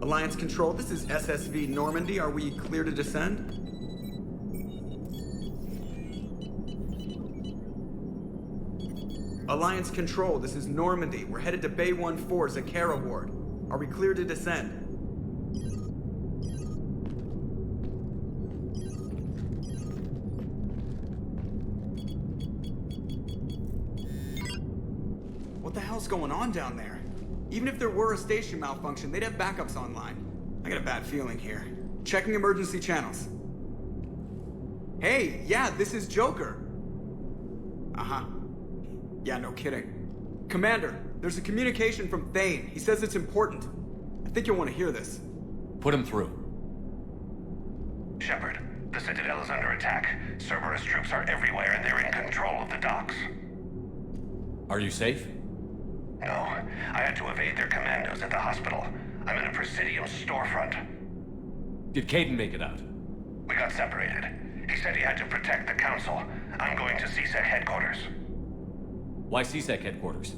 Alliance Control, this is SSV Normandy. Are we clear to descend? Alliance Control, this is Normandy. We're headed to Bay 1-4, Zakara Ward. Are we clear to descend? What the hell's going on down there? Even if there were a station malfunction, they'd have backups online. I got a bad feeling here. Checking emergency channels. Hey, yeah, this is Joker. Uh-huh. Yeah, no kidding. Commander, there's a communication from Thane. He says it's important. I think you'll want to hear this. Put him through. Shepard, the Citadel is under attack. Cerberus troops are everywhere and they're in control of the docks. Are you safe? No, I had to evade their commandos at the hospital. I'm in a Presidium storefront. Did Caden make it out? We got separated. He said he had to protect the Council. I'm going to CSEC headquarters. Why CSEC headquarters?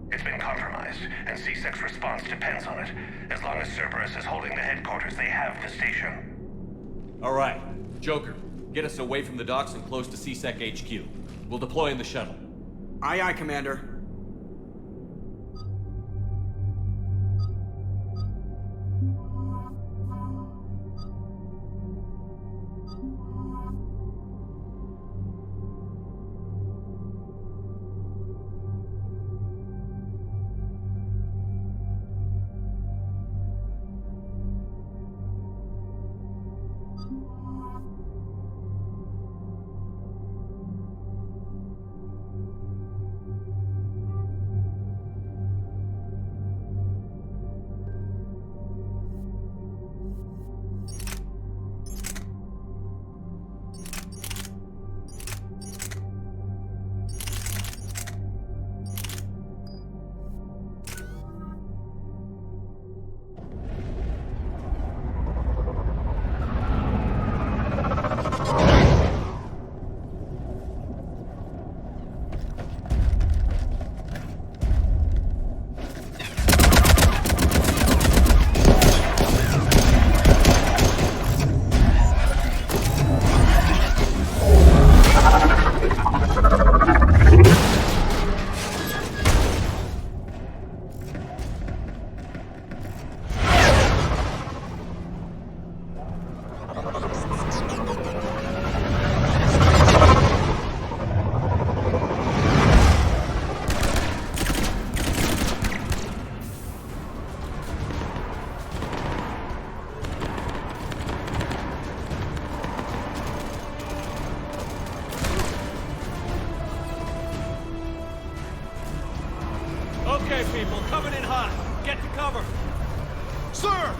It's been compromised, and CSEC's response depends on it. As long as Cerberus is holding the headquarters, they have the station. All right. Joker, get us away from the docks and close to CSEC HQ. We'll deploy in the shuttle. Aye, aye, Commander. Okay, people, coming in hot. Get to cover. Sir!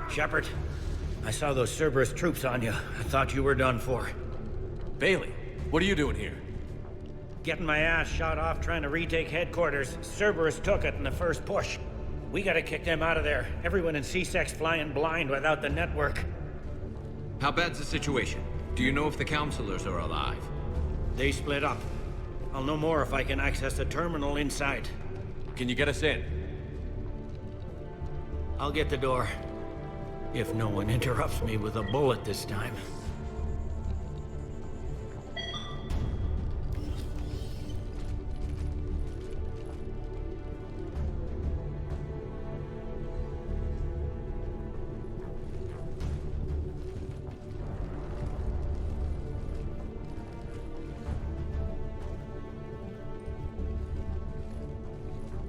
Shepard, I saw those Cerberus troops on you. I thought you were done for. Bailey, what are you doing here? Getting my ass shot off trying to retake headquarters. Cerberus took it in the first push. We gotta kick them out of there. Everyone in CSEC's flying blind without the network. How bad's the situation? Do you know if the counselors are alive? They split up. I'll know more if I can access the terminal inside. Can you get us in? I'll get the door. If no one interrupts me with a bullet this time.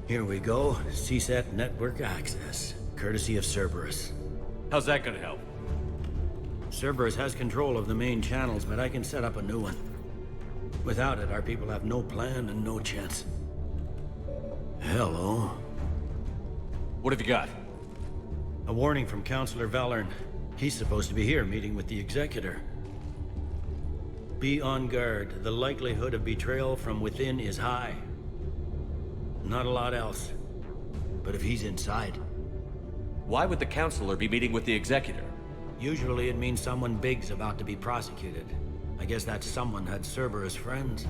Here we go. CSEC network access, courtesy of Cerberus. How's that gonna help? Cerberus has control of the main channels, but I can set up a new one. Without it, our people have no plan and no chance. Hello. What have you got? A warning from Councillor Valern. He's supposed to be here meeting with the Executor. Be on guard. The likelihood of betrayal from within is high. Not a lot else. But if he's inside... Why would the Counselor be meeting with the Executor? Usually it means someone big's about to be prosecuted. I guess that someone had Cerberus friends.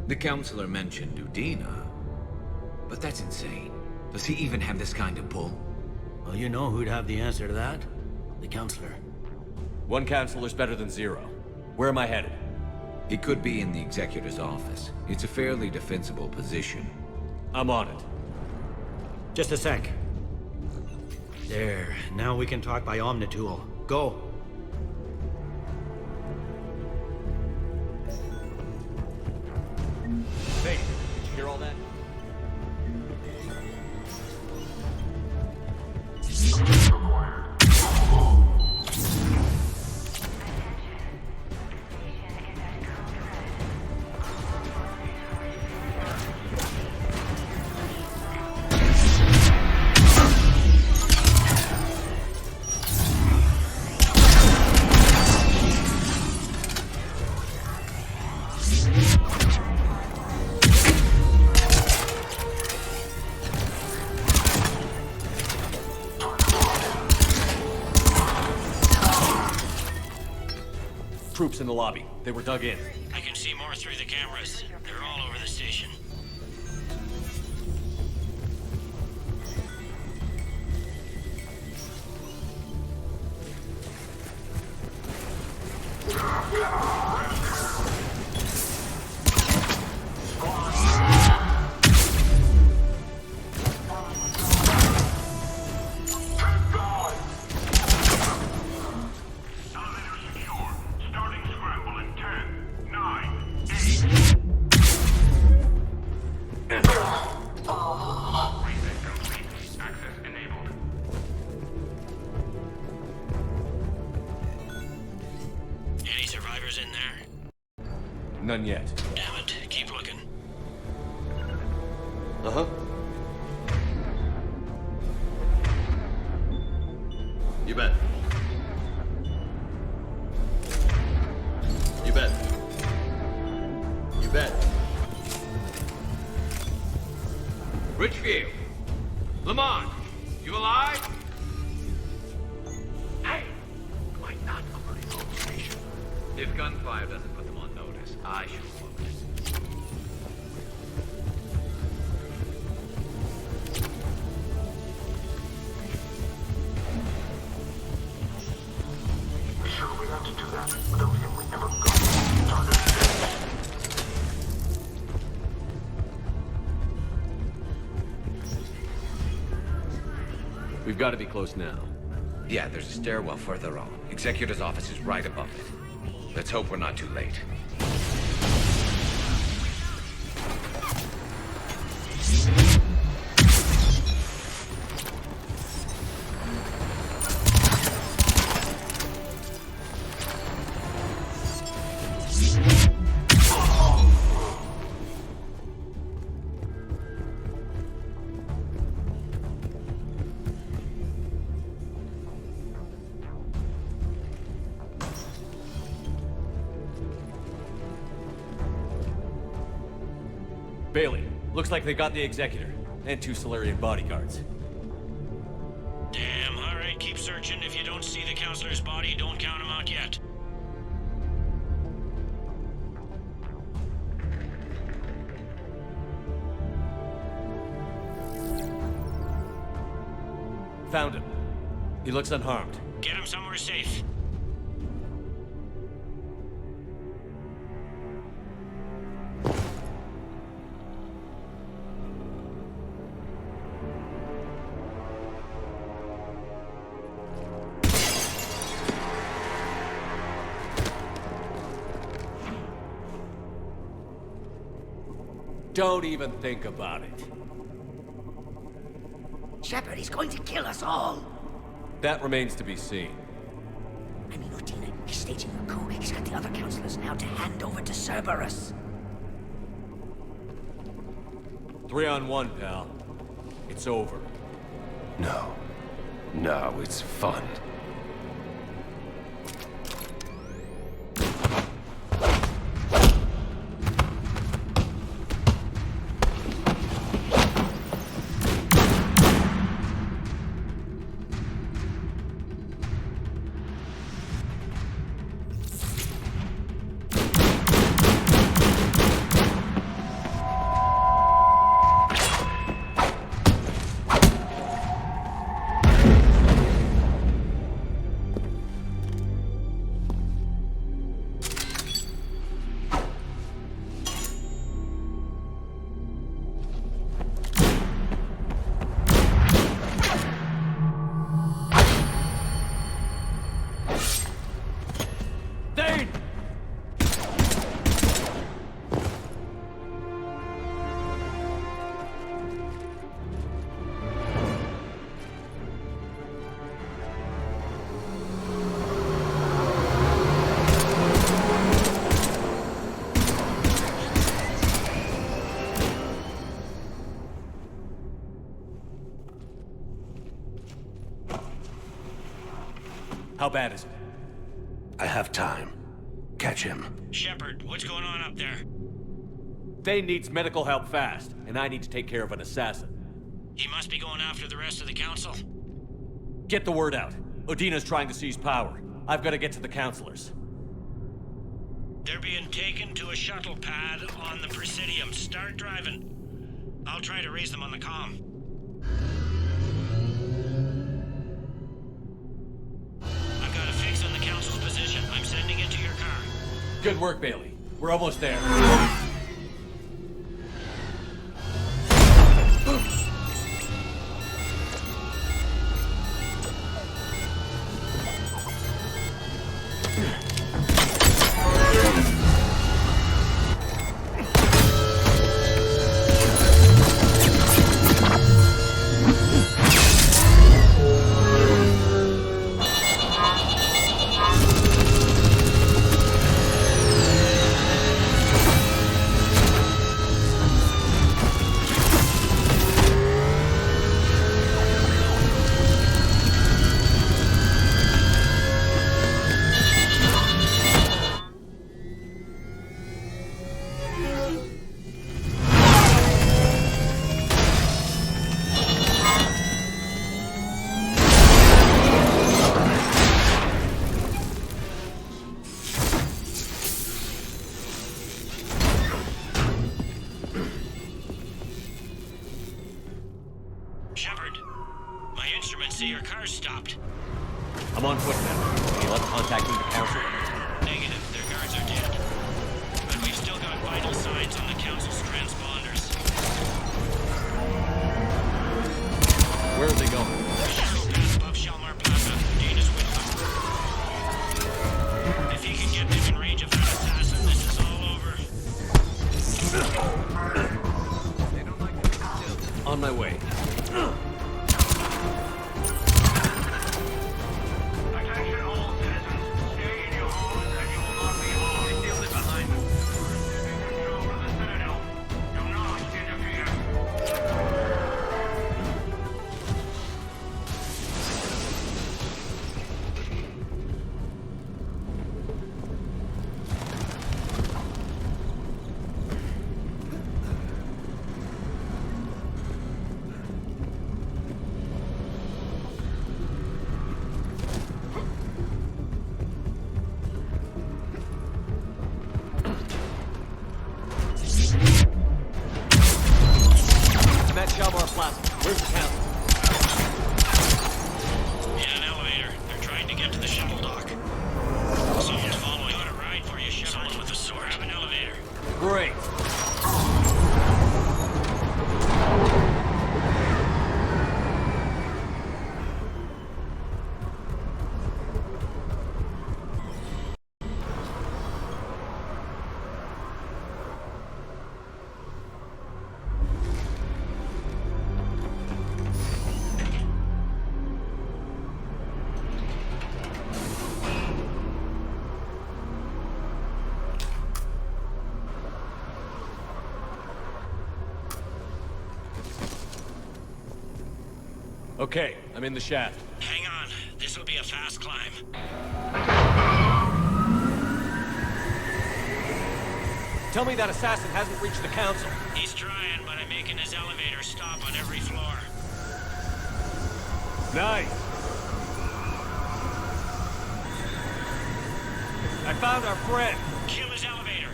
The counselor mentioned Udina. But that's insane. Does he even have this kind of pull? Well, you know who'd have the answer to that? The Counselor. One Counselor's better than zero. Where am I headed? He could be in the Executor's office. It's a fairly defensible position. I'm on it. Just a sec. There. Now we can talk by Omnitool. Go. Hey, did you hear all that? Troops in the lobby. They were dug in. I can see more through the cameras. They're all over the station. Any survivors in there? None yet. Damn it. Keep looking. Uh-huh. You bet. You bet. You bet. Richfield! Lamont! You alive? Hey! Might not alert the whole station. If gunfire doesn't put them on notice, I shall won't. Sure we have to do that without him we never go. Target. We've got to be close now. Yeah, there's a stairwell further on. Executor's office is right above it. Let's hope we're not too late. Bailey, looks like they got the Executor. And 2 Solarian bodyguards. Damn. All right, keep searching. If you don't see the Counselor's body, don't count him out yet. Found him. He looks unharmed. Get him somewhere safe. Don't even think about it. Shepard, he's going to kill us all. That remains to be seen. I mean, Lieutenant, He's staging a coup. He's got the other councillors now to hand over to Cerberus. 3-on-1, pal. It's over. No. No, it's fun. How bad is it? I have time. Catch him. Shepard, what's going on up there? Thane needs medical help fast, and I need to take care of an assassin. He must be going after the rest of the council. Get the word out. Udina's trying to seize power. I've got to get to the councilors. They're being taken to a shuttle pad on the Presidium. Start driving. I'll try to raise them on the comm. I've got a fix on the council's position. I'm sending it to your car. Good work, Bailey. We're almost there. Shepard, my instruments say your car's stopped. I'm on foot now. Can you let contacting the council? Negative, their guards are dead. But we've still got vital signs on the council's transponders. Where are they going? The shuttle pass above Shalmar Plaza. Dana's with them. If he can get them in range of that assassin, this is all over. On my way. Attention all citizens. Stay in your homes and you will not be harmed. They leave behind them. Control of the Citadel. Do not interfere. Okay, I'm in the shaft. Hang on. This will be a fast climb. Tell me that assassin hasn't reached the council. He's trying, but I'm making his elevator stop on every floor. Nice. I found our friend. Kill his elevator.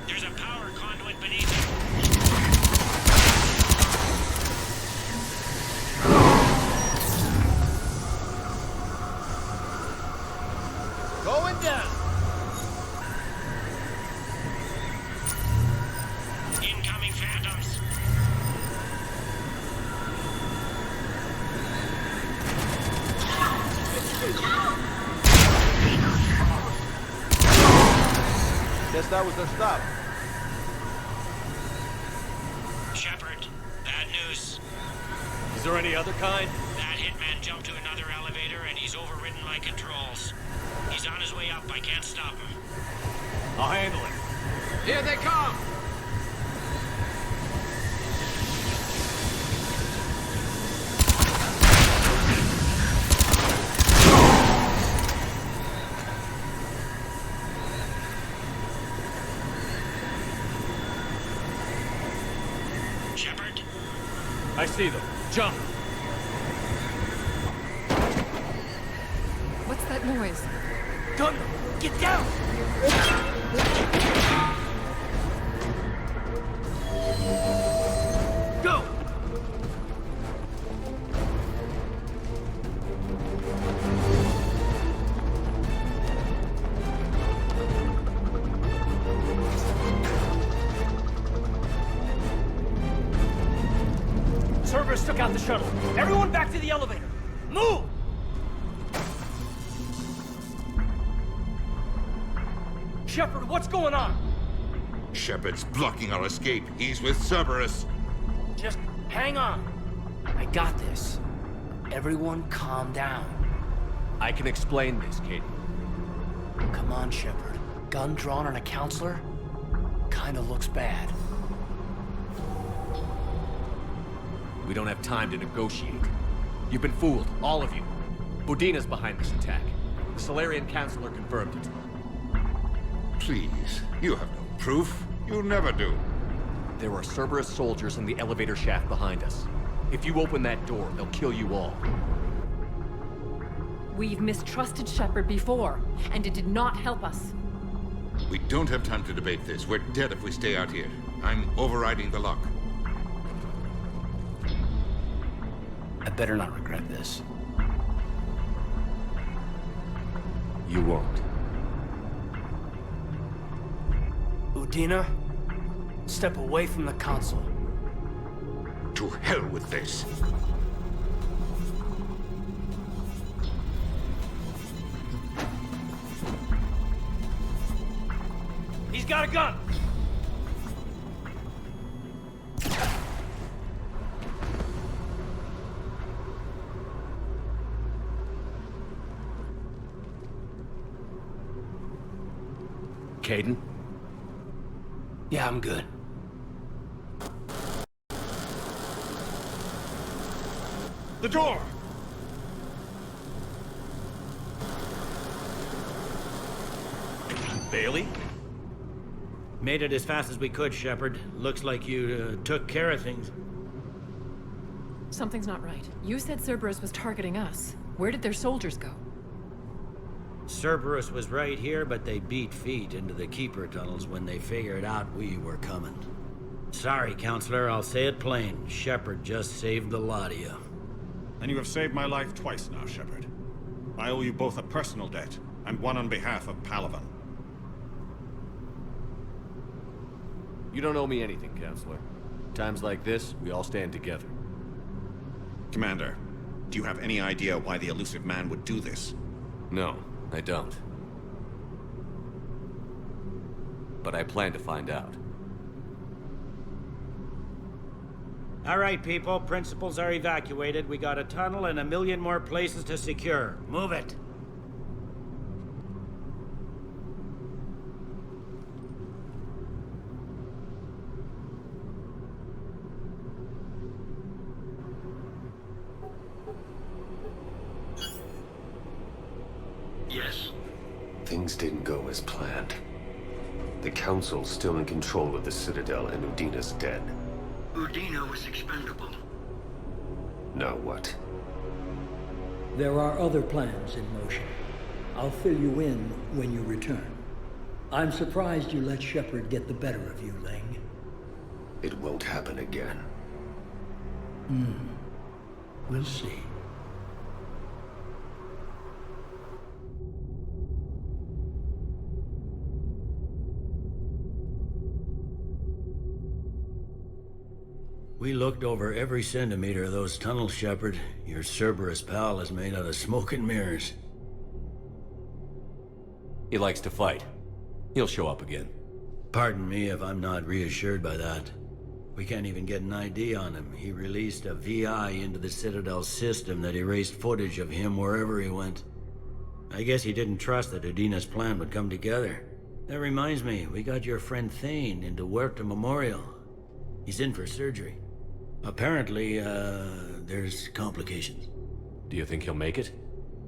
There's a power conduit beneath it. Going down. Incoming phantoms. Guess that was their stop. Shepard, bad news. Is there any other kind? That hitman jumped to another elevator and he's overridden my controls. He's on his way up. I can't stop him. I'll handle it. Here they come! Shepard, I see them. Jump. What's that noise? Gunner, get down! Go! Cerberus took out the shuttle. Everyone back to the elevator. Move! Shepard, what's going on? Shepard's blocking our escape. He's with Cerberus. Just hang on. I got this. Everyone calm down. I can explain this, Kate. Come on, Shepard. Gun drawn on a counselor? Kinda looks bad. We don't have time to negotiate. You've been fooled, all of you. Udina's behind this attack. The Solarian Councilor confirmed it. Please, you have no proof. You never do. There are Cerberus soldiers in the elevator shaft behind us. If you open that door, they'll kill you all. We've mistrusted Shepard before, and it did not help us. We don't have time to debate this. We're dead if we stay out here. I'm overriding the lock. I better not regret this. You won't. Udina, step away from the console. To hell with this. He's got a gun! Caden? Yeah, I'm good. The door! Bailey? Made it as fast as we could, Shepard. Looks like you took care of things. Something's not right. You said Cerberus was targeting us. Where did their soldiers go? Cerberus was right here, but they beat feet into the Keeper tunnels when they figured out we were coming. Sorry, Counselor, I'll say it plain. Shepard just saved the lot of you. And you have saved my life twice now, Shepard. I owe you both a personal debt, and one on behalf of Palaven. You don't owe me anything, Counselor. Times like this, we all stand together. Commander, do you have any idea why the elusive man would do this? No, I don't. But I plan to find out. All right, people. Principals are evacuated. We got a tunnel and 1 million more places to secure. Move it. Things didn't go as planned. The Council's still in control of the Citadel and Udina's dead. Udina was expendable. Now what? There are other plans in motion. I'll fill you in when you return. I'm surprised you let Shepard get the better of you, Ling. It won't happen again. We'll see. We looked over every centimeter of those tunnels, Shepard. Your Cerberus pal is made out of smoke and mirrors. He likes to fight. He'll show up again. Pardon me if I'm not reassured by that. We can't even get an ID on him. He released a VI into the Citadel system that erased footage of him wherever he went. I guess he didn't trust that Udina's plan would come together. That reminds me, we got your friend Thane into Huerta Memorial. He's in for surgery. Apparently, there's complications. Do you think he'll make it?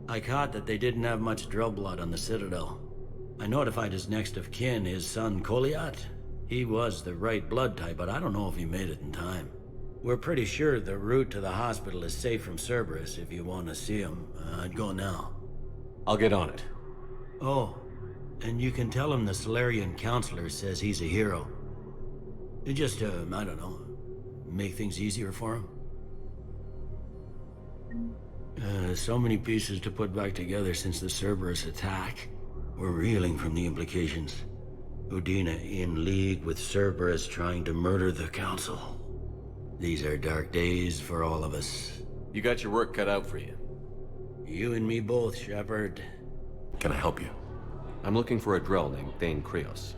I caught that they didn't have much drill blood on the Citadel. I notified his next of kin, his son Koliat. He was the right blood type, but I don't know if he made it in time. We're pretty sure the route to the hospital is safe from Cerberus if you want to see him. I'd go now. I'll get on it. Oh, and you can tell him the Solarian Counselor says he's a hero. It just, I don't know, make things easier for him. So many pieces to put back together since the Cerberus attack. We're reeling from the implications. Udina in league with Cerberus trying to murder the Council. These are dark days for all of us. You got your work cut out for you. You and me both, Shepard. Can I help you? I'm looking for a Drell named Thane Krios.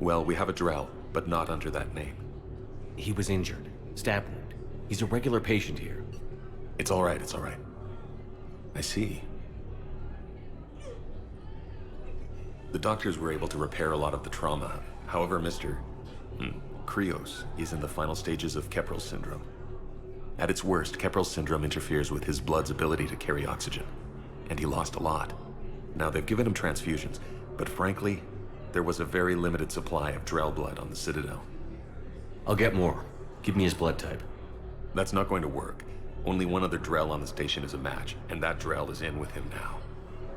Well, we have a Drell, but not under that name. He was injured. Stab wound. He's a regular patient here. It's all right, it's all right. I see. The doctors were able to repair a lot of the trauma. However, Mr. Krios is in the final stages of Keprel's syndrome. At its worst, Keprel's syndrome interferes with his blood's ability to carry oxygen, and he lost a lot. Now, they've given him transfusions, but frankly, there was a very limited supply of Drell blood on the Citadel. I'll get more. Give me his blood type. That's not going to work. Only one other Drell on the station is a match, and that Drell is in with him now.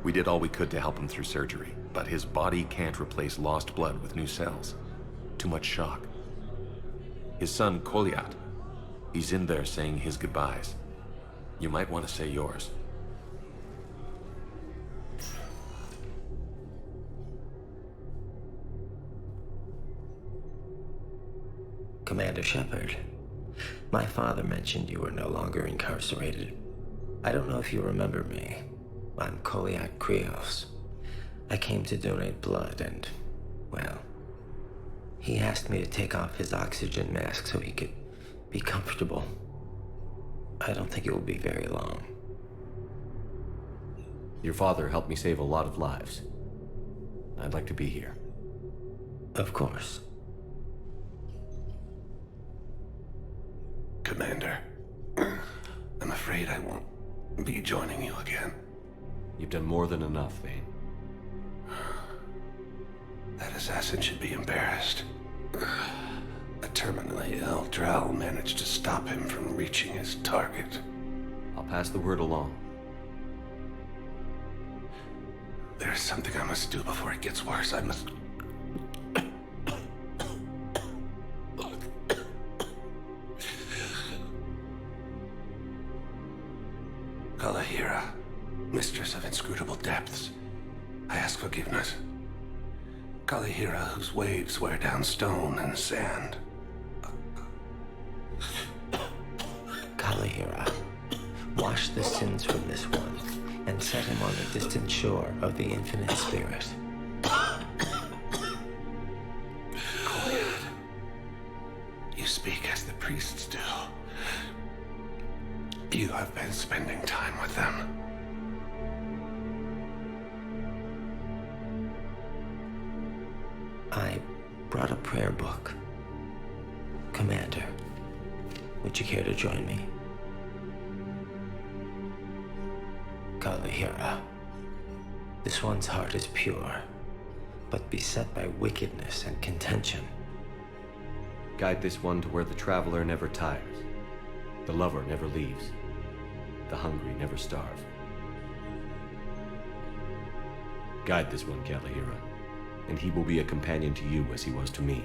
We did all we could to help him through surgery, but his body can't replace lost blood with new cells. Too much shock. His son, Koliat, he's in there saying his goodbyes. You might want to say yours. Commander Shepard, my father mentioned you were no longer incarcerated. I don't know if you remember me. I'm Koliat Krios. I came to donate blood and, well, he asked me to take off his oxygen mask so he could be comfortable. I don't think it will be very long. Your father helped me save a lot of lives. I'd like to be here. Of course. Commander, I'm afraid I won't be joining you again. You've done more than enough, Thane. That assassin should be embarrassed. A terminally ill Drell managed to stop him from reaching his target. I'll pass the word along. There's something I must do before it gets worse. I must... Kalahira, mistress of inscrutable depths, I ask forgiveness. Kalahira, whose waves wear down stone and sand. Kalahira, wash the sins from this one and set him on the distant shore of the infinite spirit. Koliat, you speak as the priests do. You have been spending time with them. I brought a prayer book. Commander, would you care to join me? Kalahira. This one's heart is pure, but beset by wickedness and contention. Guide this one to where the traveler never tires, the lover never leaves, the hungry never starve. Guide this one, Kalahira, and he will be a companion to you as he was to me.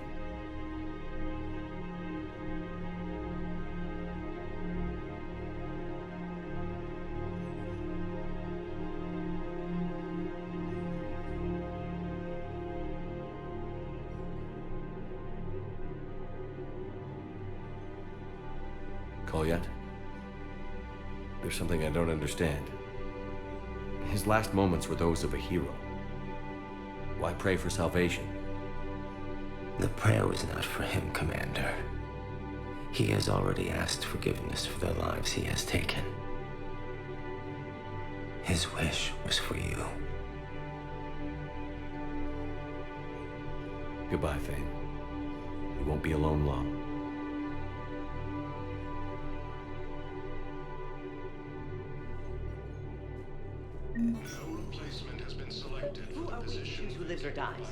Call yet? There's something I don't understand. His last moments were those of a hero. Why pray for salvation? The prayer was not for him, Commander. He has already asked forgiveness for the lives he has taken. His wish was for you. Goodbye, Thane. You won't be alone long. No replacement has been selected for the position. Who lives or dies?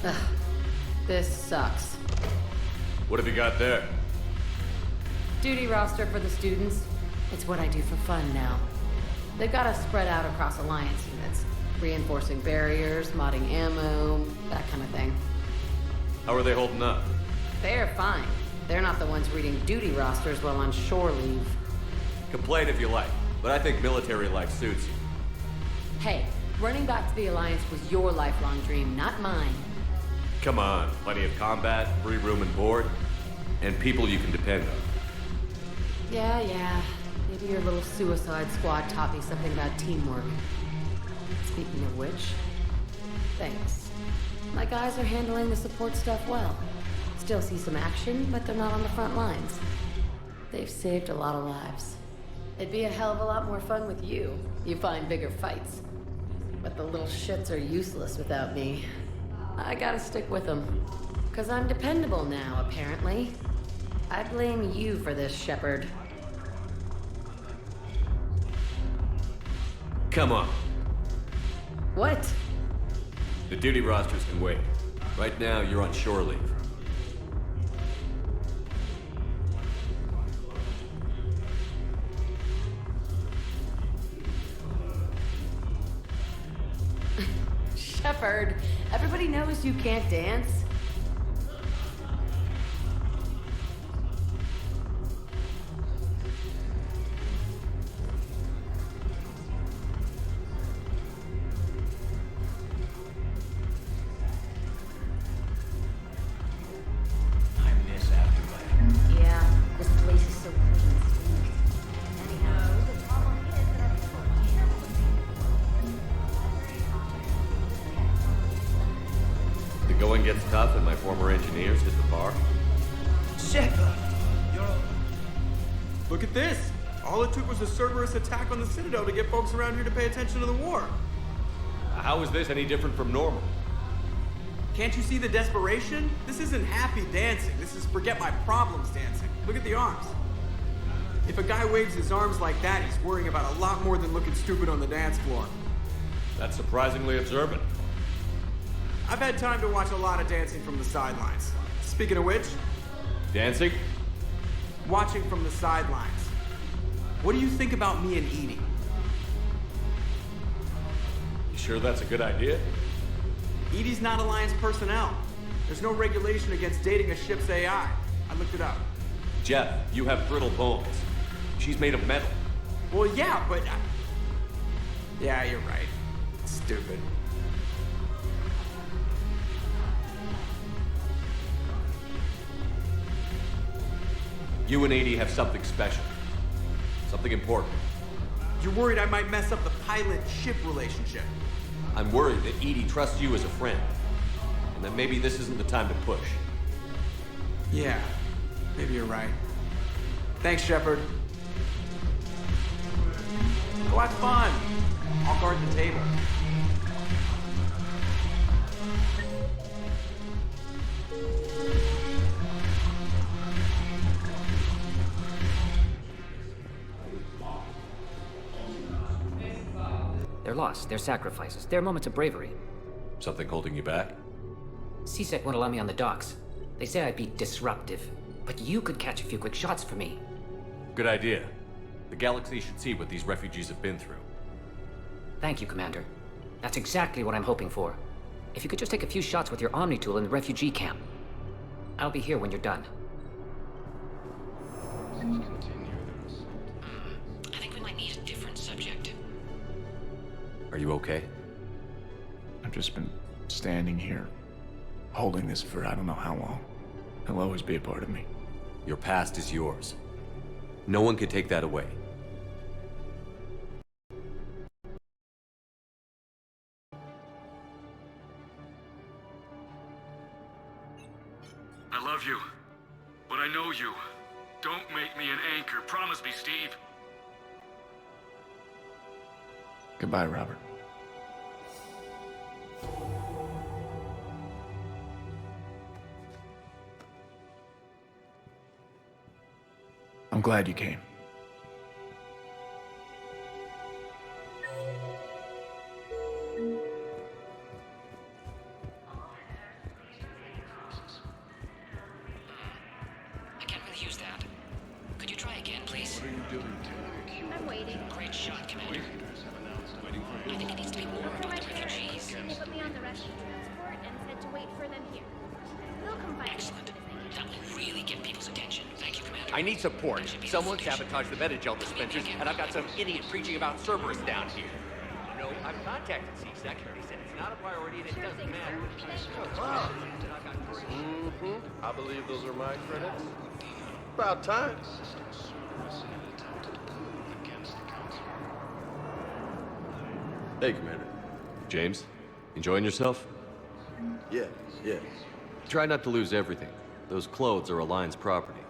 Ugh, this sucks. What have you got there? Duty roster for the students. It's what I do for fun now. They've got us spread out across Alliance units. Reinforcing barriers, modding ammo, that kind of thing. How are they holding up? They're fine. They're not the ones reading duty rosters while on shore leave. Complain if you like, but I think military life suits you. Hey, running back to the Alliance was your lifelong dream, not mine. Come on, plenty of combat, free room and board, and people you can depend on. Yeah. Maybe your little suicide squad taught me something about teamwork. Speaking of which, thanks. My guys are handling the support stuff well. Still see some action, but they're not on the front lines. They've saved a lot of lives. It'd be a hell of a lot more fun with you. You find bigger fights. But the little shits are useless without me. I gotta stick with them. 'Cause I'm dependable now, apparently. I blame you for this, Shepard. Come on. What? The duty rosters can wait. Right now, you're on shore leave. Shepard, everybody knows you can't dance. Going gets tough and my former engineers hit the bar. Shepard! Look at this! All it took was a Cerberus attack on the Citadel to get folks around here to pay attention to the war. How is this any different from normal? Can't you see the desperation? This isn't happy dancing. This is forget my problems dancing. Look at the arms. If a guy waves his arms like that, he's worrying about a lot more than looking stupid on the dance floor. That's surprisingly observant. I've had time to watch a lot of dancing from the sidelines. Speaking of which... Dancing? Watching from the sidelines. What do you think about me and Edie? You sure that's a good idea? Edie's not Alliance personnel. There's no regulation against dating a ship's AI. I looked it up. Jeff, you have brittle bones. She's made of metal. Well, yeah, but... Yeah, you're right. Stupid. You and Edie have something special. Something important. You're worried I might mess up the pilot-ship relationship. I'm worried that Edie trusts you as a friend. And that maybe this isn't the time to push. Yeah, maybe you're right. Thanks, Shepard. Go have fun. I'll guard the table. Their loss, their sacrifices, their moments of bravery. Something holding you back? CSEC won't allow me on the docks. They say I'd be disruptive, but you could catch a few quick shots for me. Good idea. The galaxy should see what these refugees have been through. Thank you, Commander. That's exactly what I'm hoping for. If you could just take a few shots with your Omni tool in the refugee camp. I'll be here when you're done. I think we might need a different subject. Are you okay? I've just been standing here, holding this for I don't know how long. It'll always be a part of me. Your past is yours. No one can take that away. I love you, but I know you. Don't make me an anchor. Promise me, Steve. Goodbye, Robert. I'm glad you came. I can't really use that. Could you try again, please? What are you doing, I'm waiting. Great shot, Commander. I think it needs to be more about the refugees. They put me on the rescue transport and said to wait for them here. They'll come find Excellent. That will really get people's attention. Thank you, Commander. I need support. Someone sabotaged the Metagel dispensers, and I've got some idiot preaching about Cerberus down here. No, I've contacted CSEC. They said it's not a priority and it doesn't matter. I believe those are my credits. About time. Hey, Commander. James, enjoying yourself? Yeah. Try not to lose everything. Those clothes are Alliance property.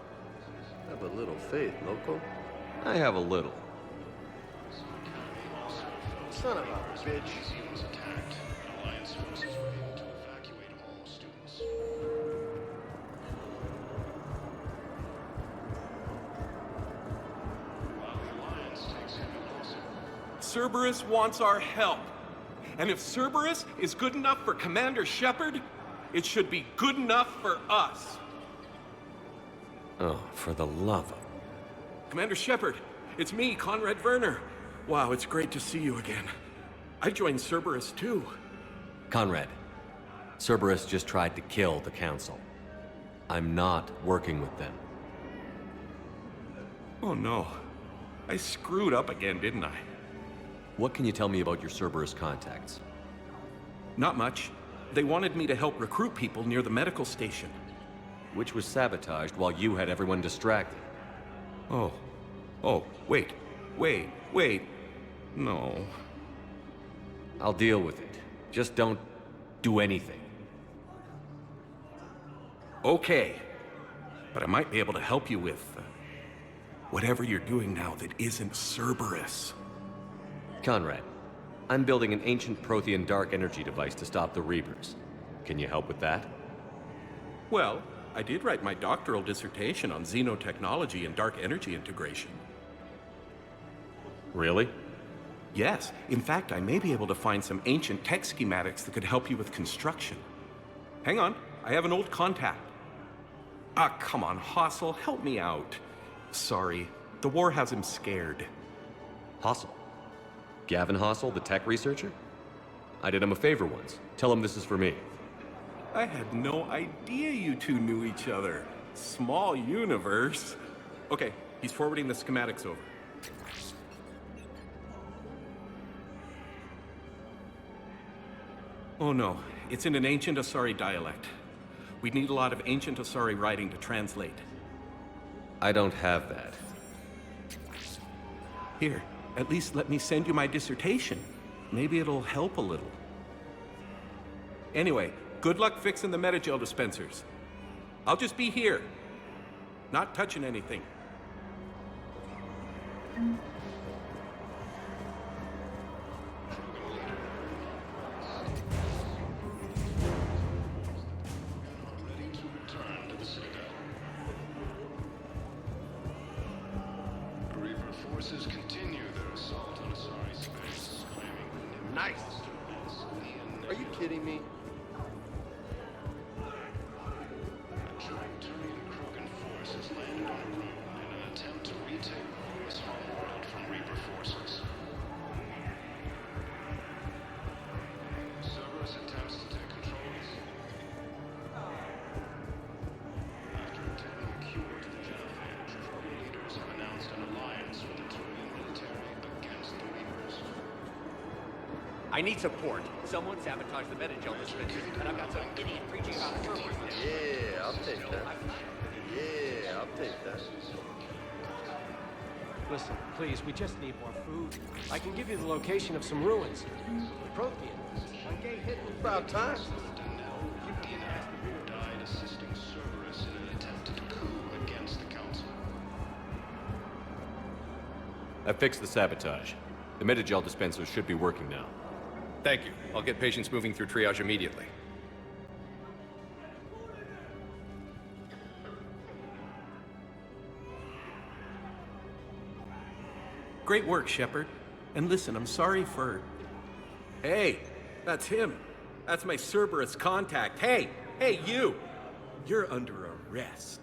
Have a little faith, local. I have a little. Son of a bitch. Cerberus wants our help. And if Cerberus is good enough for Commander Shepard, it should be good enough for us. Oh, for the love of... Commander Shepard, it's me, Conrad Werner. Wow, it's great to see you again. I joined Cerberus too. Conrad, Cerberus just tried to kill the Council. I'm not working with them. Oh no. I screwed up again, didn't I? What can you tell me about your Cerberus contacts? Not much. They wanted me to help recruit people near the medical station. Which was sabotaged while you had everyone distracted. Oh, wait. No. I'll deal with it. Just don't do anything. Okay. But I might be able to help you with whatever you're doing now that isn't Cerberus. Conrad, I'm building an ancient Prothean dark energy device to stop the Reapers. Can you help with that? Well, I did write my doctoral dissertation on xenotechnology and dark energy integration. Really? Yes. In fact, I may be able to find some ancient tech schematics that could help you with construction. Hang on, I have an old contact. Ah, come on, Hossel, help me out. Sorry, the war has him scared. Hossel? Gavin Hossel, the tech researcher? I did him a favor once. Tell him this is for me. I had no idea you two knew each other. Small universe. Okay, he's forwarding the schematics over. Oh no, it's in an ancient Asari dialect. We'd need a lot of ancient Asari writing to translate. I don't have that. Here, at least let me send you my dissertation. Maybe it'll help a little. Anyway, good luck fixing the Metagel dispensers. I'll just be here. Not touching anything. Ready to return to the Citadel. Reaper forces continue their assault on Asari space, claiming the Nice. Are you kidding me? A giant Turian Krogan force has landed on Rome in an attempt to retake Rome's homeworld from Reaper forces. Cerberus attempts to take control. After obtaining a cure to the genophage, Krogan leaders have announced an alliance with the Turian military against the Reapers. I need support. Someone sabotaged the Metagel dispensers, and I've got some idiot preaching about Cerberus now. Yeah, I'll take that. Yeah, I'll take that. Listen, please, we just need more food. I can give you the location of some ruins. Prothean. On gate hidden. About time. Died assisting Cerberus in an attempted coup against the Council. I fixed the sabotage. The Metagel dispensers should be working now. Thank you. I'll get patients moving through triage immediately. Great work, Shepard. And listen, I'm sorry for... Hey, that's him. That's my Cerberus contact. Hey, you! You're under arrest.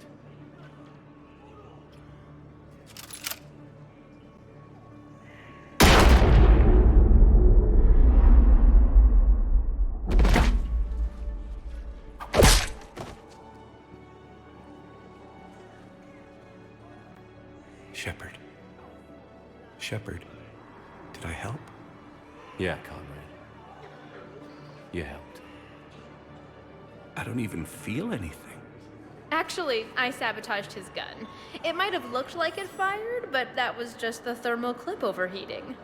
Shepard, did I help? Yeah, Conrad. You helped. I don't even feel anything. Actually, I sabotaged his gun. It might have looked like it fired, but that was just the thermal clip overheating.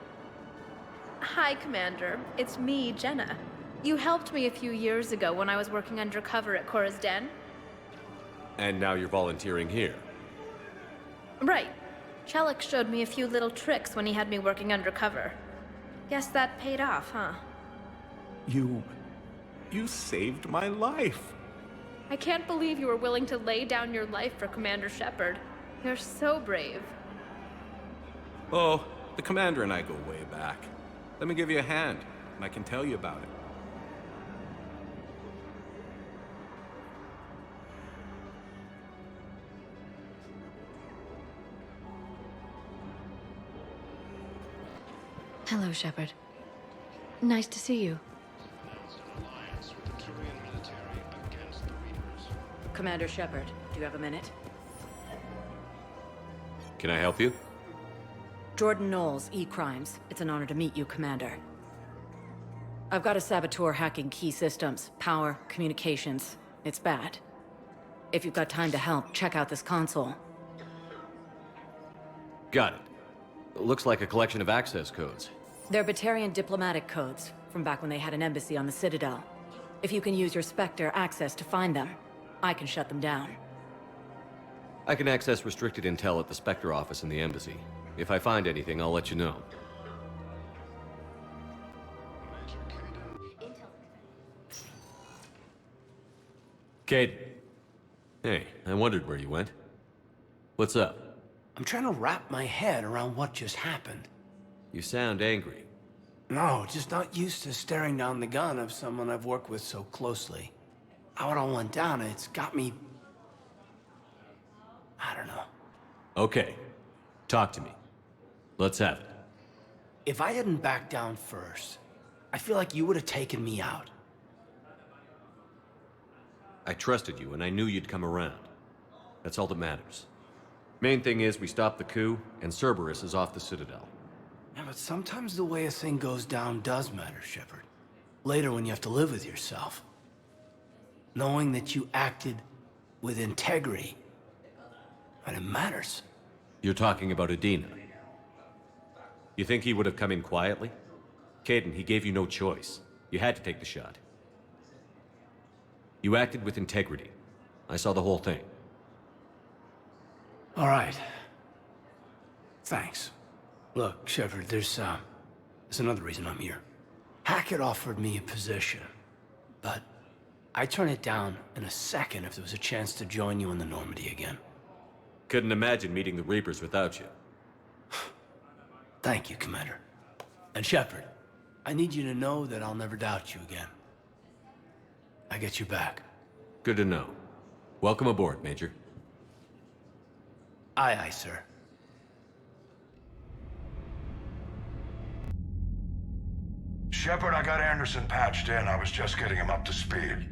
Hi, Commander. It's me, Jenna. You helped me a few years ago when I was working undercover at Cora's Den. And now you're volunteering here. Right. Chelik showed me a few little tricks when he had me working undercover. Guess that paid off, huh? You saved my life. I can't believe you were willing to lay down your life for Commander Shepard. You're so brave. Oh, the Commander and I go way back. Let me give you a hand, and I can tell you about it. Hello, Shepard. Nice to see you. Commander Shepard, do you have a minute? Can I help you? Jordan Knowles, E-Crimes. It's an honor to meet you, Commander. I've got a saboteur hacking key systems, power, communications. It's bad. If you've got time to help, check out this console. Got it. Looks like a collection of access codes. They're Batarian diplomatic codes, from back when they had an embassy on the Citadel. If you can use your Spectre access to find them, I can shut them down. I can access restricted intel at the Spectre office in the embassy. If I find anything, I'll let you know. Cade. Hey, I wondered where you went. What's up? I'm trying to wrap my head around what just happened. You sound angry. No, just not used to staring down the gun of someone I've worked with so closely. How it all went down, it's got me... I don't know. Okay. Talk to me. Let's have it. If I hadn't backed down first, I feel like you would have taken me out. I trusted you, and I knew you'd come around. That's all that matters. Main thing is we stopped the coup, and Cerberus is off the Citadel. Yeah, but sometimes the way a thing goes down does matter, Shepard. Later when you have to live with yourself. Knowing that you acted with integrity, and it matters. You're talking about Adina. You think he would have come in quietly? Caden, he gave you no choice. You had to take the shot. You acted with integrity. I saw the whole thing. All right. Thanks. Look, Shepard, there's another reason I'm here. Hackett offered me a position, but I'd turn it down in a second if there was a chance to join you in the Normandy again. Couldn't imagine meeting the Reapers without you. Thank you, Commander. And Shepard, I need you to know that I'll never doubt you again. I get you back. Good to know. Welcome aboard, Major. Aye, aye, sir. Shepard, I got Anderson patched in. I was just getting him up to speed.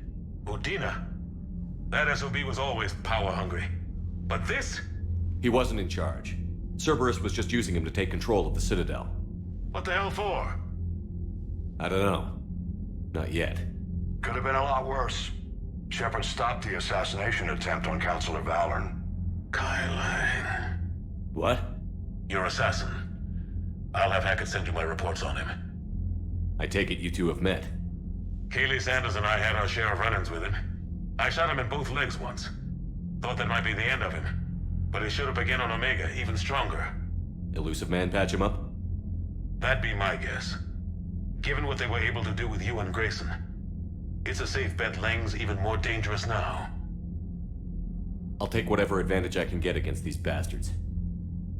Udina? That SOB was always power-hungry. But this? He wasn't in charge. Cerberus was just using him to take control of the Citadel. What the hell for? I don't know. Not yet. Could have been a lot worse. Shepard stopped the assassination attempt on Counselor Valorn. Kyle. What? Your assassin. I'll have Hackett send you my reports on him. I take it you two have met. Kaylee Sanders and I had our share of run-ins with him. I shot him in both legs once. Thought that might be the end of him. But he showed up again on Omega, even stronger. Elusive Man patch him up? That'd be my guess. Given what they were able to do with you and Grayson, it's a safe bet Lang's even more dangerous now. I'll take whatever advantage I can get against these bastards.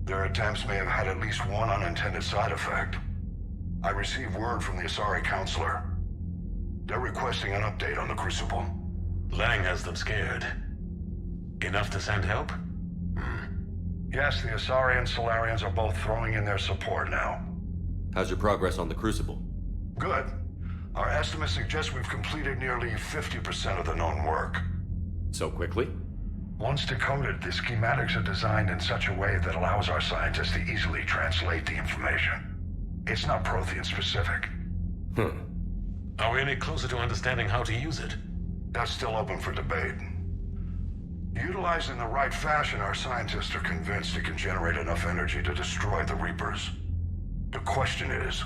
Their attempts may have had at least one unintended side effect. I received word from the Asari Counselor. They're requesting an update on the Crucible. Lang has them scared. Enough to send help? Yes, the Asari and Solarians are both throwing in their support now. How's your progress on the Crucible? Good. Our estimates suggest we've completed nearly 50% of the known work. So quickly? Once decoded, the schematics are designed in such a way that allows our scientists to easily translate the information. It's not Prothean specific. Are we any closer to understanding how to use it? That's still open for debate. Utilized in the right fashion, our scientists are convinced it can generate enough energy to destroy the Reapers. The question is,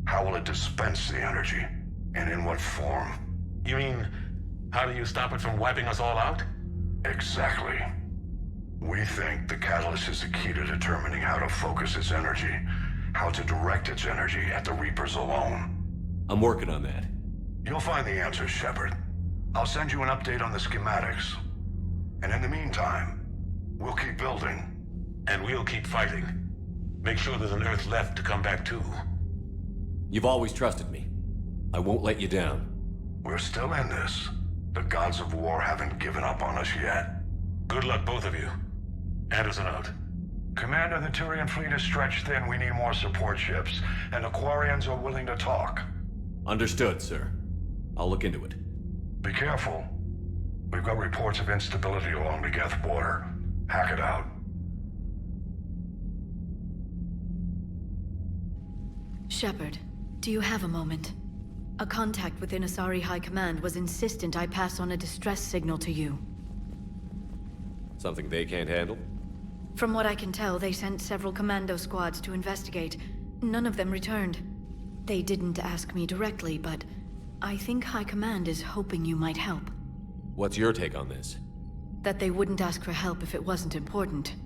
how will it dispense the energy? And in what form? You mean, how do you stop it from wiping us all out? Exactly. We think the catalyst is the key to determining how to focus its energy, how to direct its energy at the Reapers alone. I'm working on that. You'll find the answers, Shepard. I'll send you an update on the schematics. And in the meantime, we'll keep building. And we'll keep fighting. Make sure there's an Earth left to come back to. You've always trusted me. I won't let you down. We're still in this. The gods of war haven't given up on us yet. Good luck, both of you. Anderson out. Commander, the Turian fleet is stretched thin. We need more support ships. And the Quarians are willing to talk. Understood, sir. I'll look into it. Be careful. We've got reports of instability along the Geth border. Hack it out. Shepard, do you have a moment? A contact within Asari High Command was insistent I pass on a distress signal to you. Something they can't handle? From what I can tell, they sent several commando squads to investigate. None of them returned. They didn't ask me directly, but I think High Command is hoping you might help. What's your take on this? That they wouldn't ask for help if it wasn't important.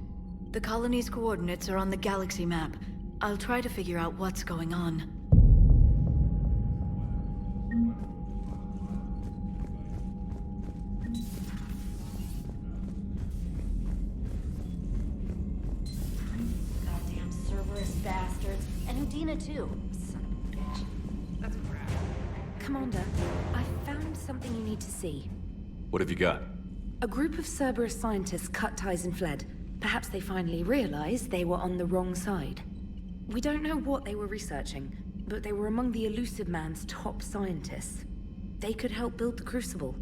The colony's coordinates are on the galaxy map. I'll try to figure out what's going on. Goddamn Cerberus bastards. And Udina too. Son of a bitch. That's a wrap. Commander, I found something you need to see. What have you got? A group of Cerberus scientists cut ties and fled. Perhaps they finally realized they were on the wrong side. We don't know what they were researching, but they were among the Elusive Man's top scientists. They could help build the Crucible.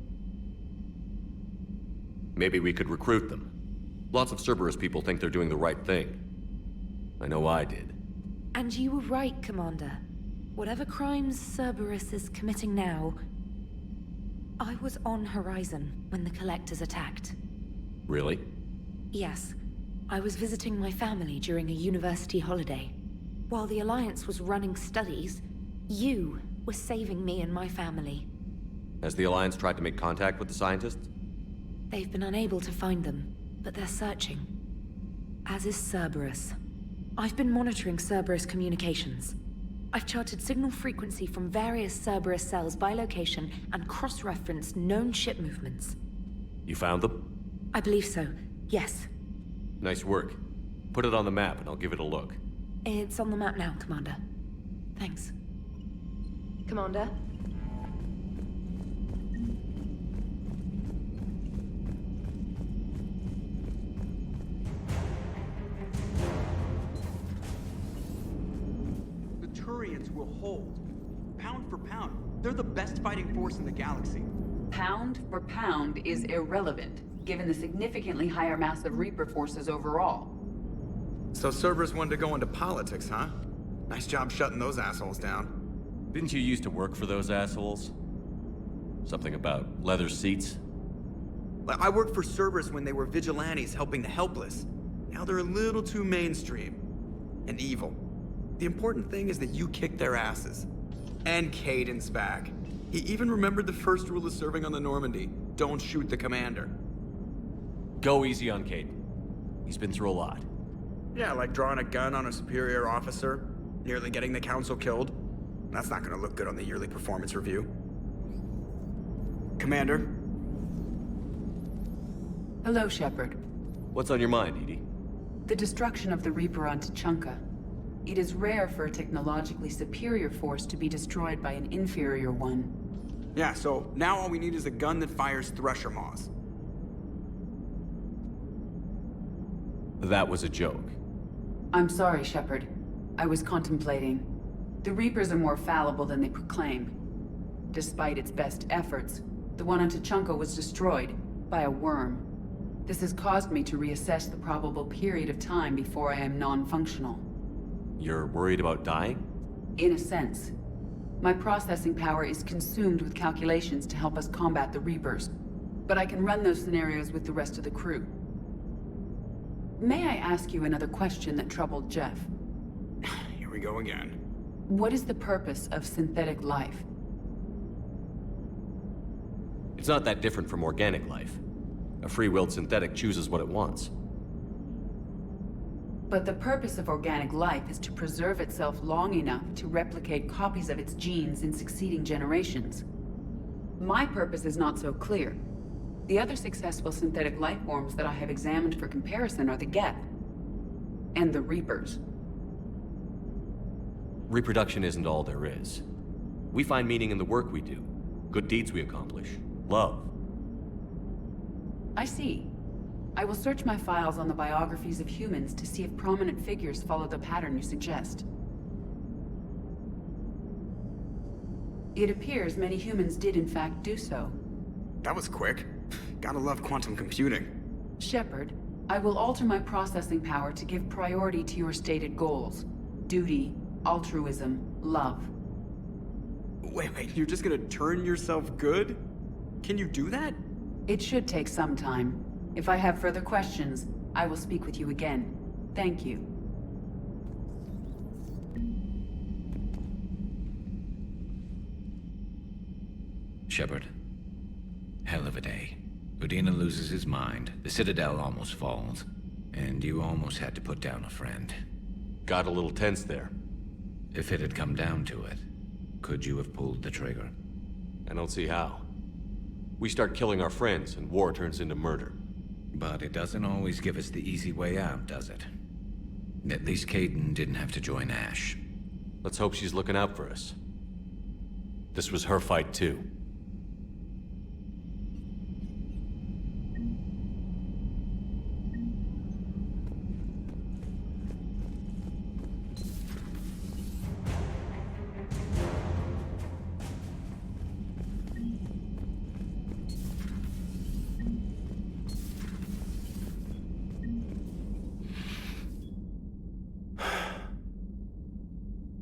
Maybe we could recruit them. Lots of Cerberus people think they're doing the right thing. I know I did. And you were right, Commander. Whatever crimes Cerberus is committing now, I was on Horizon when the Collectors attacked. Really? Yes. I was visiting my family during a university holiday. While the Alliance was running studies, you were saving me and my family. Has the Alliance tried to make contact with the scientists? They've been unable to find them, but they're searching. As is Cerberus. I've been monitoring Cerberus communications. I've charted signal frequency from various Cerberus cells by location and cross-referenced known ship movements. You found them? I believe so, yes. Nice work. Put it on the map and I'll give it a look. It's on the map now, Commander. Thanks. Commander? The Turians will hold. Pound for pound, they're the best fighting force in the galaxy. Pound for pound is irrelevant, given the significantly higher mass of Reaper forces overall. So Cerberus wanted to go into politics, huh? Nice job shutting those assholes down. Didn't you used to work for those assholes? Something about leather seats? I worked for Cerberus when they were vigilantes helping the helpless. Now they're a little too mainstream. And evil. The important thing is that you kicked their asses. And Caden's back. He even remembered the first rule of serving on the Normandy. Don't shoot the commander. Go easy on Caden. He's been through a lot. Yeah, like drawing a gun on a superior officer, nearly getting the council killed. That's not gonna look good on the yearly performance review. Commander? Hello, Shepard. What's on your mind, Edie? The destruction of the Reaper on Tuchanka. It is rare for a technologically superior force to be destroyed by an inferior one. Yeah, so now all we need is a gun that fires Thresher Maws. That was a joke. I'm sorry, Shepard. I was contemplating. The Reapers are more fallible than they proclaim. Despite its best efforts, the one on Tuchanka was destroyed by a worm. This has caused me to reassess the probable period of time before I am non-functional. You're worried about dying? In a sense. My processing power is consumed with calculations to help us combat the Reapers, but I can run those scenarios with the rest of the crew. May I ask you another question that troubled Jeff? Here we go again. What is the purpose of synthetic life? It's not that different from organic life. A free-willed synthetic chooses what it wants. But the purpose of organic life is to preserve itself long enough to replicate copies of its genes in succeeding generations. My purpose is not so clear. The other successful synthetic life forms that I have examined for comparison are the Geth and the Reapers. Reproduction isn't all there is. We find meaning in the work we do, good deeds we accomplish, love. I see. I will search my files on the biographies of humans to see if prominent figures follow the pattern you suggest. It appears many humans did in fact do so. That was quick. Gotta love quantum computing. Shepard, I will alter my processing power to give priority to your stated goals. Duty, altruism, love. Wait, you're just gonna turn yourself good? Can you do that? It should take some time. If I have further questions, I will speak with you again. Thank you. Shepard. Hell of a day. Udina loses his mind, the Citadel almost falls, and you almost had to put down a friend. Got a little tense there. If it had come down to it, could you have pulled the trigger? I don't see how. We start killing our friends, and war turns into murder. But it doesn't always give us the easy way out, does it? At least Caden didn't have to join Ash. Let's hope she's looking out for us. This was her fight, too.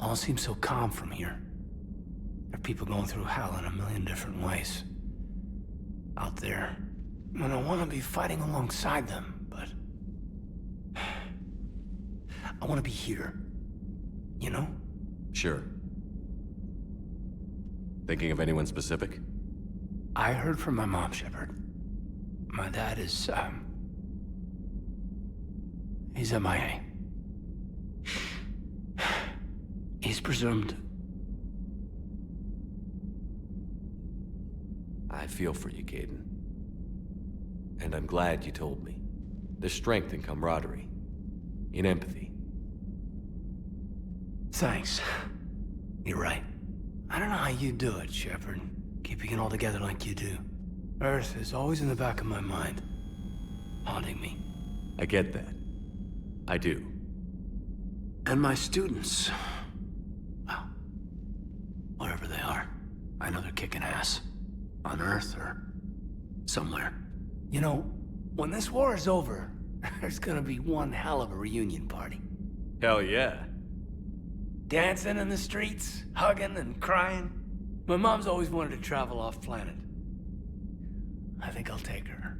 All seems so calm from here. There are people going through hell in a million different ways. Out there. And I want to be fighting alongside them, but... I want to be here. You know? Sure. Thinking of anyone specific? I heard from my mom, Shepard. My dad is, he's MIA. He's presumed. I feel for you, Caden. And I'm glad you told me. There's strength in camaraderie. In empathy. Thanks. You're right. I don't know how you do it, Shepard. Keeping it all together like you do. Earth is always in the back of my mind. Haunting me. I get that. I do. And my students. Well, wherever they are. I know they're kicking ass. On Earth or somewhere. You know, when this war is over, there's gonna be one hell of a reunion party. Hell yeah. Dancing in the streets, hugging and crying. My mom's always wanted to travel off-planet. I think I'll take her.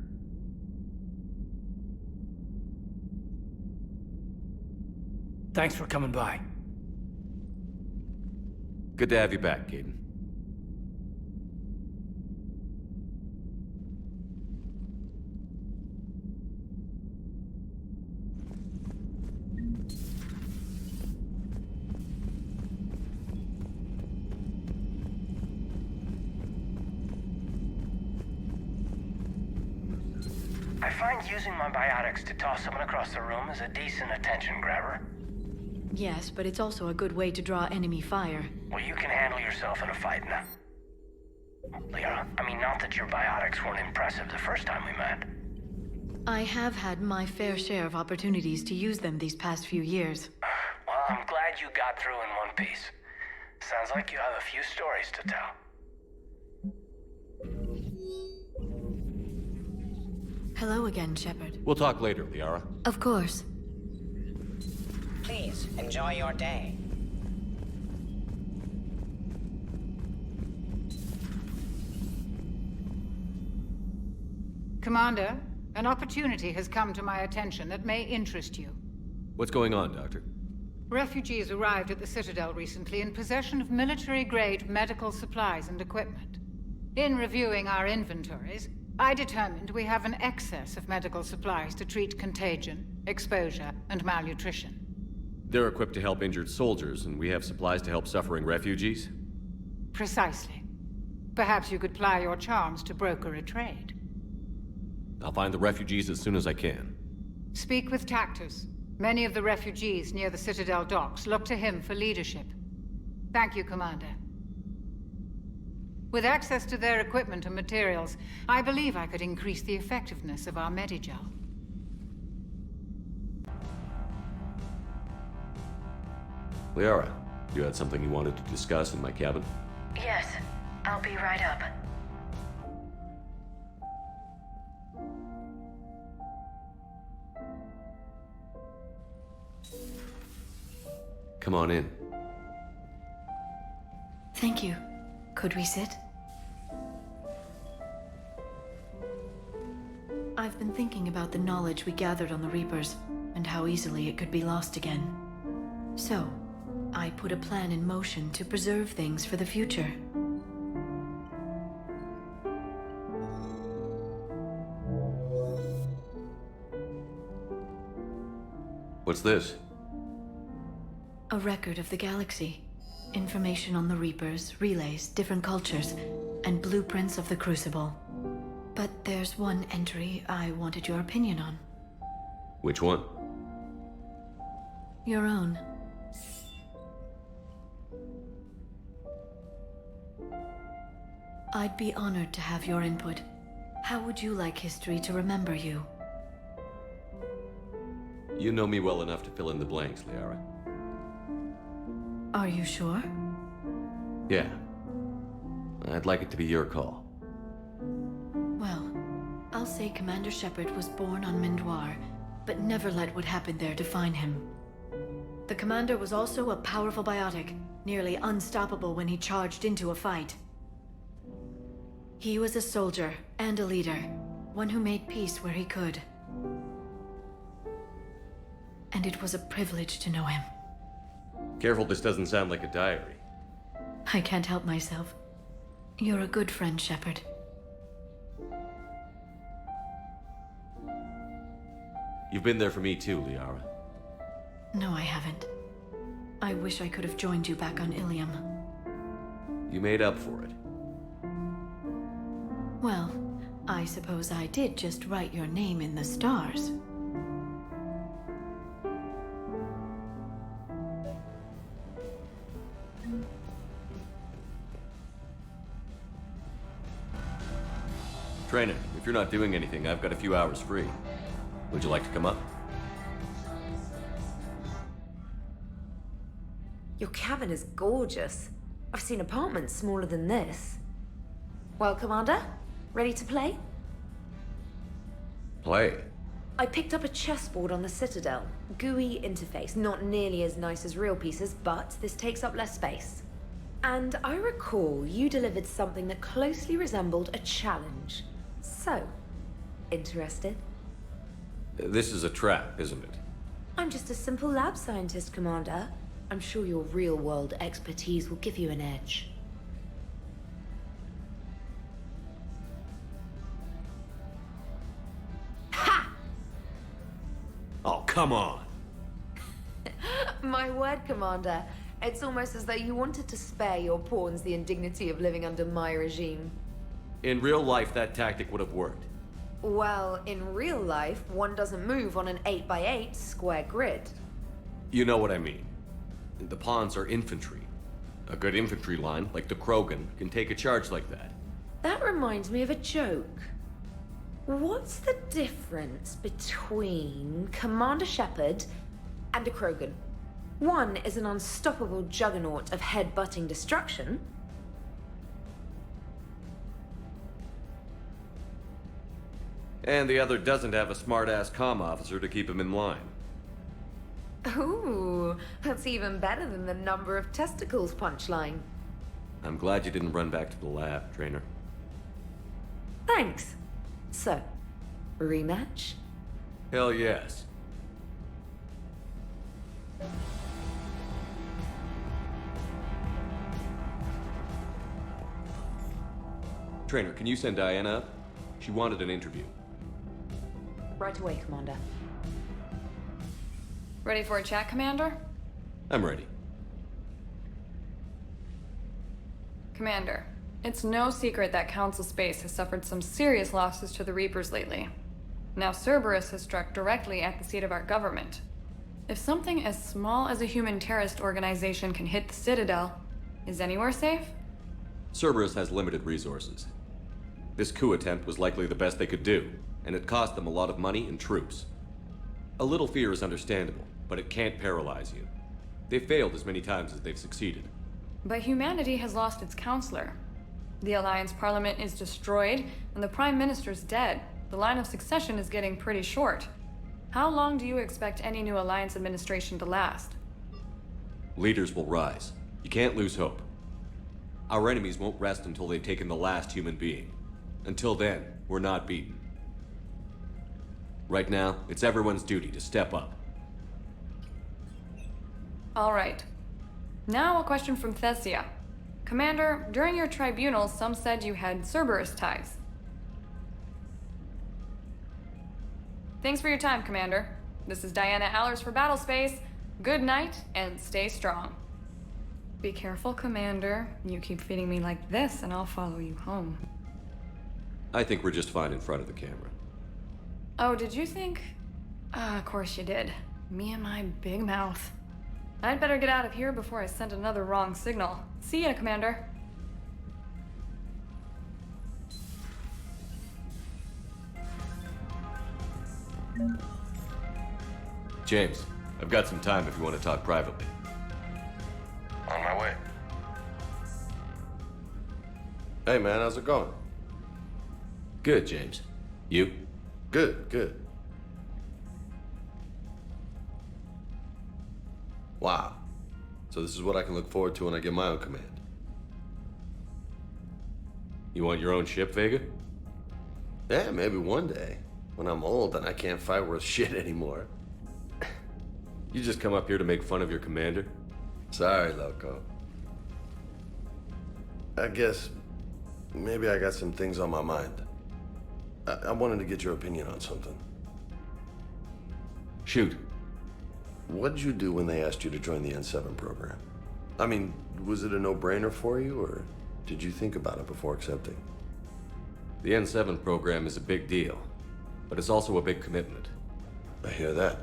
Thanks for coming by. Good to have you back, Caden. I find using my biotics to toss someone across the room is a decent attention grabber. Yes, but it's also a good way to draw enemy fire. Well, you can handle yourself in a fight now. Liara, I mean, not that your biotics weren't impressive the first time we met. I have had my fair share of opportunities to use them these past few years. Well, I'm glad you got through in one piece. Sounds like you have a few stories to tell. Hello again, Shepard. We'll talk later, Liara. Of course. Please, enjoy your day. Commander, an opportunity has come to my attention that may interest you. What's going on, Doctor? Refugees arrived at the Citadel recently in possession of military-grade medical supplies and equipment. In reviewing our inventories, I determined we have an excess of medical supplies to treat contagion, exposure, and malnutrition. They're equipped to help injured soldiers, and we have supplies to help suffering refugees? Precisely. Perhaps you could ply your charms to broker a trade. I'll find the refugees as soon as I can. Speak with Tactus. Many of the refugees near the Citadel docks look to him for leadership. Thank you, Commander. With access to their equipment and materials, I believe I could increase the effectiveness of our Medigel. Liara, you had something you wanted to discuss in my cabin? Yes, I'll be right up. Come on in. Thank you. Could we sit? I've been thinking about the knowledge we gathered on the Reapers, and how easily it could be lost again. So, I put a plan in motion to preserve things for the future. What's this? A record of the galaxy. Information on the Reapers, relays, different cultures, and blueprints of the Crucible. But there's one entry I wanted your opinion on. Which one? Your own. I'd be honored to have your input. How would you like history to remember you? You know me well enough to fill in the blanks, Liara. Are you sure? Yeah. I'd like it to be your call. Well, I'll say Commander Shepard was born on Mindoir, but never let what happened there define him. The Commander was also a powerful biotic, nearly unstoppable when he charged into a fight. He was a soldier and a leader, one who made peace where he could. And it was a privilege to know him. Careful this doesn't sound like a diary. I can't help myself. You're a good friend, Shepard. You've been there for me too, Liara. No, I haven't. I wish I could have joined you back on Ilium. You made up for it. Well, I suppose I did just write your name in the stars. Trainer, if you're not doing anything, I've got a few hours free. Would you like to come up? Your cabin is gorgeous. I've seen apartments smaller than this. Well, Commander, ready to play? Play? I picked up a chessboard on the Citadel. GUI interface, not nearly as nice as real pieces, but this takes up less space. And I recall you delivered something that closely resembled a challenge. So, interested? This is a trap, isn't it? I'm just a simple lab scientist, Commander. I'm sure your real-world expertise will give you an edge. Oh, come on! My word, Commander. It's almost as though you wanted to spare your pawns the indignity of living under my regime. In real life, that tactic would have worked. Well, in real life, one doesn't move on an 8x8 square grid. You know what I mean. The pawns are infantry. A good infantry line, like the Krogan, can take a charge like that. That reminds me of a joke. What's the difference between Commander Shepard and a Krogan? One is an unstoppable juggernaut of head-butting destruction. And the other doesn't have a smart-ass comm officer to keep him in line. Ooh, that's even better than the number of testicles punchline. I'm glad you didn't run back to the lab, Trainer. Thanks. So, rematch? Hell yes. Trainer, can you send Diana up? She wanted an interview. Right away, Commander. Ready for a chat, Commander? I'm ready. Commander, it's no secret that Council Space has suffered some serious losses to the Reapers lately. Now Cerberus has struck directly at the seat of our government. If something as small as a human terrorist organization can hit the Citadel, is anywhere safe? Cerberus has limited resources. This coup attempt was likely the best they could do, and it cost them a lot of money and troops. A little fear is understandable, but it can't paralyze you. They've failed as many times as they've succeeded. But humanity has lost its counselor. The Alliance Parliament is destroyed, and the Prime Minister's dead. The line of succession is getting pretty short. How long do you expect any new Alliance administration to last? Leaders will rise. You can't lose hope. Our enemies won't rest until they've taken the last human being. Until then, we're not beaten. Right now, it's everyone's duty to step up. All right. Now a question from Thessia. Commander, during your tribunal, some said you had Cerberus ties. Thanks for your time, Commander. This is Diana Allers for Battlespace. Good night, and stay strong. Be careful, Commander. You keep feeding me like this, and I'll follow you home. I think we're just fine in front of the camera. Oh, did you think? Of course you did. Me and my big mouth. I'd better get out of here before I send another wrong signal. See ya, Commander. James, I've got some time if you want to talk privately. On my way. Hey man, how's it going? Good, James. You? Good, good. Wow. So this is what I can look forward to when I get my own command. You want your own ship, Vega? Yeah, maybe one day. When I'm old and I can't fight worth shit anymore. You just come up here to make fun of your commander? Sorry, Loco. I guess maybe I got some things on my mind. I wanted to get your opinion on something. Shoot. What did you do when they asked you to join the N7 program? I mean, was it a no-brainer for you, or did you think about it before accepting? The N7 program is a big deal, but it's also a big commitment. I hear that.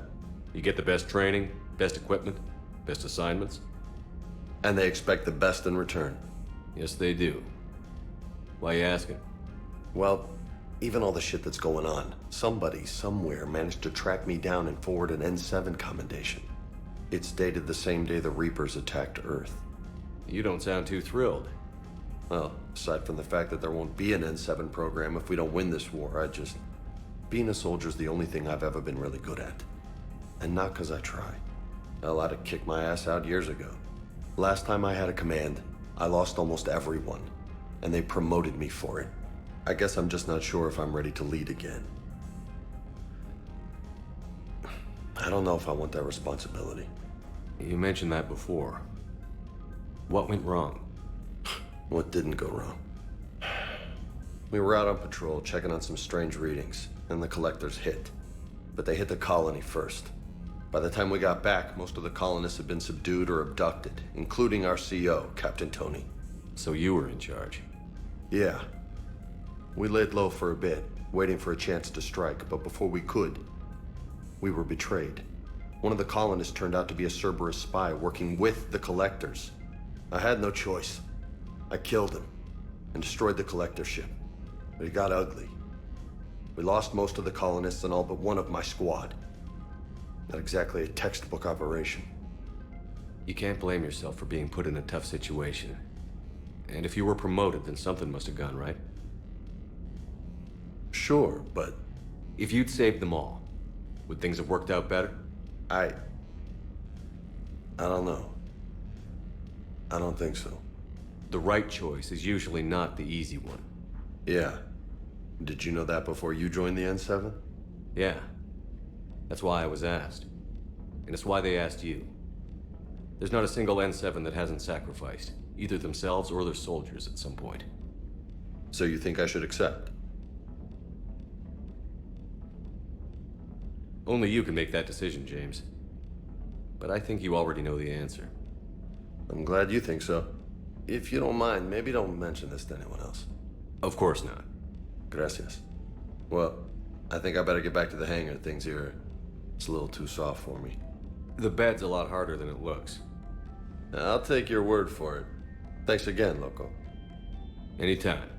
You get the best training, best equipment, best assignments. And they expect the best in return. Yes, they do. Why are you asking? Well, even all the shit that's going on, somebody, somewhere, managed to track me down and forward an N7 commendation. It's dated the same day the Reapers attacked Earth. You don't sound too thrilled. Well, aside from the fact that there won't be an N7 program if we don't win this war, being a soldier's the only thing I've ever been really good at. And not because I try. Hell, I'd have kicked my ass out years ago. Last time I had a command, I lost almost everyone, and they promoted me for it. I guess I'm just not sure if I'm ready to lead again. I don't know if I want that responsibility. You mentioned that before. What went wrong? What didn't go wrong? We were out on patrol, checking on some strange readings, and the collectors hit. But they hit the colony first. By the time we got back, most of the colonists had been subdued or abducted, including our CO, Captain Tony. So you were in charge? Yeah. We laid low for a bit, waiting for a chance to strike, but before we could, we were betrayed. One of the colonists turned out to be a Cerberus spy working with the collectors. I had no choice. I killed him and destroyed the collector ship. But it got ugly. We lost most of the colonists and all but one of my squad. Not exactly a textbook operation. You can't blame yourself for being put in a tough situation. And if you were promoted, then something must have gone right. Sure, but... If you'd saved them all, would things have worked out better? I don't know. I don't think so. The right choice is usually not the easy one. Yeah. Did you know that before you joined the N7? Yeah. That's why I was asked. And it's why they asked you. There's not a single N7 that hasn't sacrificed, either themselves or their soldiers at some point. So you think I should accept? Only you can make that decision, James. But I think you already know the answer. I'm glad you think so. If you don't mind, maybe don't mention this to anyone else. Of course not. Gracias. Well, I think I better get back to the hangar. Things here, it's a little too soft for me. The bed's a lot harder than it looks. I'll take your word for it. Thanks again, Loco. Anytime.